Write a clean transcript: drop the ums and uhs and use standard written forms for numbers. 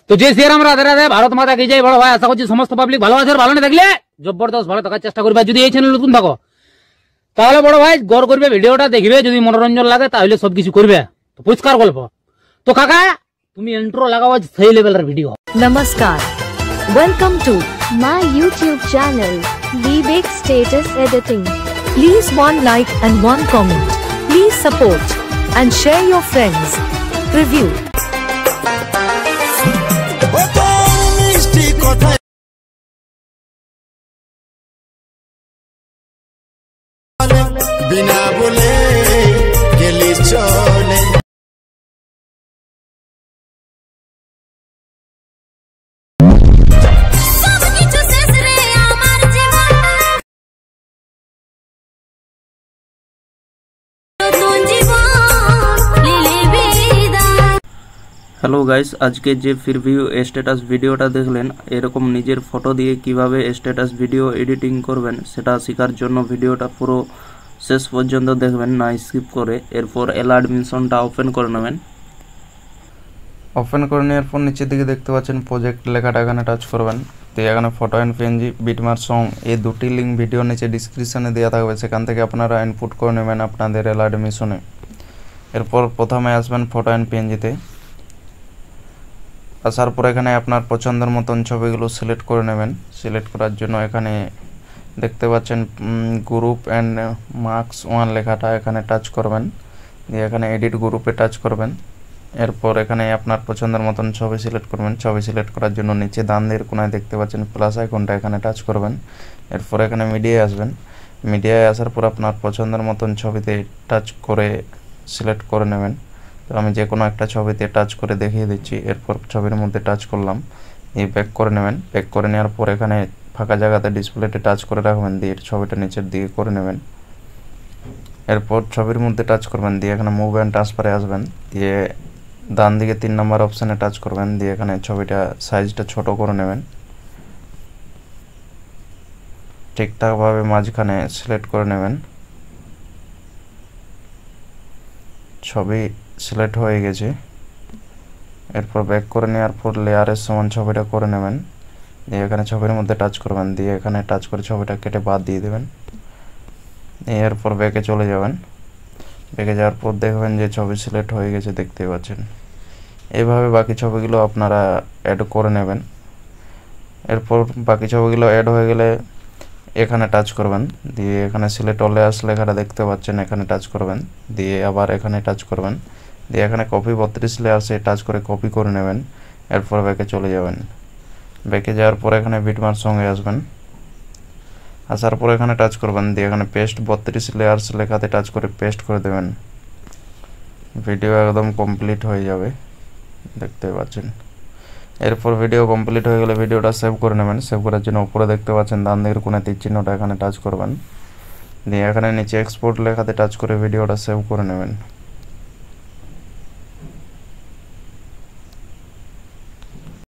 তো যে শ্রীরাম রাধে রাধে, ভারত মাতা কি জয়। বড় ভাই আশা করছি সমস্ত পাবলিক ভালো আছে, ভালো না থাকলে জবরদস্ত ভালো থাকার চেষ্টা করবে। যদি এই চ্যানেল নতুন থাকো তাহলে বড় ভাই গড় করবে, ভিডিওটা দেখবে, যদি মনোরঞ্জন লাগে তাহলে সবকিছু করবে। তো পরিষ্কার গল্প। তো কাকা তুমি ইন্ট্রো লাগাও, সেই লেভেলের video. Namaskar. Welcome to my YouTube channel, Vivek Status Editing. please one like and one comment. Please support and share your friends. Review. বিনা বলে গেলি চলে। হ্যালো গাইস, আজকে যে প্রিভিউ স্ট্যাটাস ভিডিওটা দেখলেন, এরকম নিজের ফটো দিয়ে কিভাবে স্ট্যাটাস ভিডিও এডিটিং করবেন সেটা শেখার জন্য ভিডিওটা পুরো শেষ পর্যন্ত দেখবেন, না স্কিপ করে। এরপর অ্যালার্ট মিশনটা ওপেন করে নেবেন। ওপেন করে নেওয়ার পর নিচের দিকে দেখতে পাচ্ছেন প্রজেক্ট লেখাটা, এখানে টাচ করবেন। তো এখানে ফটো অ্যান্ড পিএনজি, বিটমার্ক, সং, এই দুটি লিঙ্ক ভিডিও নিচে ডিসক্রিপশনে দেওয়া থাকবে, সেখান থেকে আপনারা ইনপুট করে নেবেন আপনাদের অ্যালার্ট মিশনে। এরপর প্রথমে আসবেন ফটো অ্যান্ড পিএনজিতে। আসার পর এখানে আপনার পছন্দের মতন ছবিগুলো সিলেক্ট করে নেবেন। সিলেক্ট করার জন্য এখানে দেখতে পাচ্ছেন গ্রুপ অ্যান্ড মার্কস 1 লেখাটা, এখানে টাচ করবেন। দিয়ে এখানে এডিট গ্রুপে টাচ করবেন। এরপর এখানে আপনার পছন্দের মতন ছবি সিলেক্ট করবেন। ছবি সিলেক্ট করার জন্য নিচে ডান দিকের কোনায় দেখতে পাচ্ছেন প্লাস আইকনটা, এখানে টাচ করবেন। এরপর এখানে মিডিয়ায় আসবেন। মিডিয়ায় আসার পর আপনার পছন্দের মতন ছবিতে টাচ করে সিলেক্ট করে নেবেন। তো আমি যে কোনো একটা ছবিতে টাচ করে দেখিয়ে দিচ্ছি। এরপর ছবির মধ্যে টাচ করলাম, এই ব্যাক করে নেবেন। ব্যাক করে নেওয়ার পর এখানে ফাঁকা জায়গাতে ডিসপ্লেতে টাচ করে রাখবেন, দিয়ে ছবিটা নিচের দিকে করে নেবেন। এরপর ছবির মধ্যে টাচ করবেন, দিয়ে এখানে মুভ অ্যান্ড ট্রান্সফারে আসবেন। দিয়ে ডান দিকে 3 নম্বর অপশানে টাচ করবেন, দিয়ে এখানে ছবিটা সাইজটা ছোট করে নেবেন। ঠিকঠাকভাবে মাঝখানে সিলেক্ট করে নেবেন। ছবি সিলেক্ট হয়ে গেছে। এরপর ব্যাক করে নেওয়ার পর লেয়ারের সমান ছবিটা করে নেবেন। দিয়ে এখানে ছবির মধ্যে টাচ করবেন, দিয়ে এখানে টাচ করে ছবিটা কেটে বাদ দিয়ে দেবেন। এরপর ব্যাকে চলে যাবেন। ব্যাকে যাওয়ার পর দেখবেন যে ছবি সিলেক্ট হয়ে গেছে, দেখতে পাচ্ছেন। এইভাবে বাকি ছবিগুলো আপনারা অ্যাড করে নেবেন। এরপর বাকি ছবিগুলো অ্যাড হয়ে গেলে এখানে টাচ করবেন, দিয়ে এখানে সিলেক্ট অলে আসলে লেখাটা দেখতে পাচ্ছেন, এখানে টাচ করবেন। দিয়ে আবার এখানে টাচ করবেন, দিয়ে এখানে কপি 32 লেয়ারসে টাচ করে কপি করে নেবেন। এরপর ব্যাকে চলে যাবেন। ব্যাকে যাওয়ার পর এখানে বিটমার্ক সঙ্গে আসবেন। আসার পর এখানে টাচ করবেন, দিয়ে এখানে পেস্ট 32 লেয়ার্স লেখাতে টাচ করে পেস্ট করে দেবেন। ভিডিও একদম কমপ্লিট হয়ে যাবে, দেখতে পাচ্ছেন। এরপর ভিডিও কমপ্লিট হয়ে গেলে ভিডিওটা সেভ করে নেবেন। সেভ করার জন্য উপরে দেখতে পাচ্ছেন ডান দিকের কোণে তীর চিহ্নটা, এখানে টাচ করবেন। দিয়ে এখানে নিচে এক্সপোর্ট লেখাতে টাচ করে ভিডিওটা সেভ করে নেবেন।